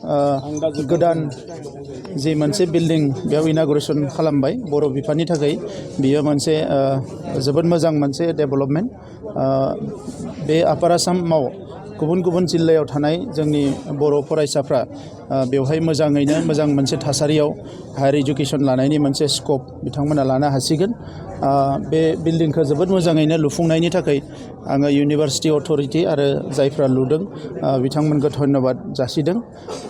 गोदान जि मोनसे बिल्डिं बेयाव इनागुरेसन खालामबाय बर' बिफाननि थाखाय बियो मोनसे जोबोद मोजां मोनसे डेभेलपमेन्ट बे आपार आसामाव गुबुन गुबुन जिल्लायाव थानाय जोंनि बर' फरायसाफ्रा बेवहाय मोजाङैनो मोजां मोनसे थासारियाव हायार इडुकेसन लानायनि मोनसे स्कप बिथांमोना लानो हासिगोन बे बिल्डिंखौ जोबोद मोजाङैनो लुफुंनायनि थाखाय आङो इउनिभार्सिटि अथरिटि आरो जायफ्रा लुदों बिथांमोनखौ धन्यबाद जासिदों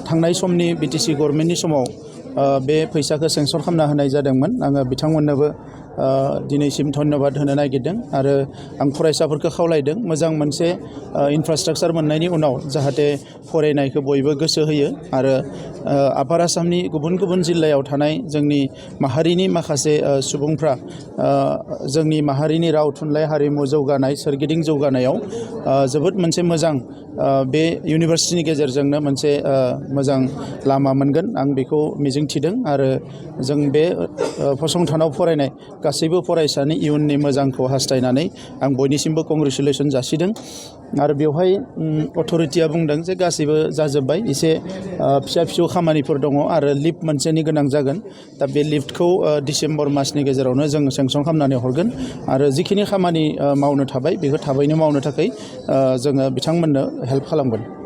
थांनाय समनि बिटिसि गभर्नमेन्टनि समाव बे फैसाखौ सेंसन खालामना होनाय जादोंमोन आङो बिथांमोननोबो दिनैसिम धन्यबाद होनो नागिरदों आरो आं फरायसाफोरखौ खावलायदों मोजां मोनसे इनफ्रास्ट्राक्चार मोननायनि उनाव जाहाथे फरायनायखौ बयबो गोसो होयो आरो आपार आसामनि गुबुन गुबुन जिल्लायाव थानाय जोंनि माहारिनि माखासे सुबुंफ्रा जोंनि माहारिनि राव थुनलाइ हारिमु जौगानाय सोरगिदिं जौगानायाव जोबोद मोनसे मोजां बे इउनिभार्सिटिनि गेजेरजोंनो मोनसे मोजां लामा मोनगोन आं बेखौ मिजिंथिदों आरो जों बे फसंथानाव फरायनाय गासैबो फरायसानि इयुननि मोजांखौ हास्थायनानै आं बयनिसिमबो कंग्रेचुलेसन जासिदों आरो बेवहाय अथरिटिया बुंदों जे गासैबो जाजोब्बाय एसे फिसा फिसौ खामानिफोर दङ आरो लिफ्ट मोनसेनि गोनां जागोन दा बे लिफ्टखौ डिसेम्बर मासनि गेजेरावनो जों सेंसन खालामनानै हरगोन आरो जिखिनि खामानि मावनो थाबाय बेखौ थाबैनो मावनो थाखाय जोङो बिथांमोननो हेल्प खालामगोन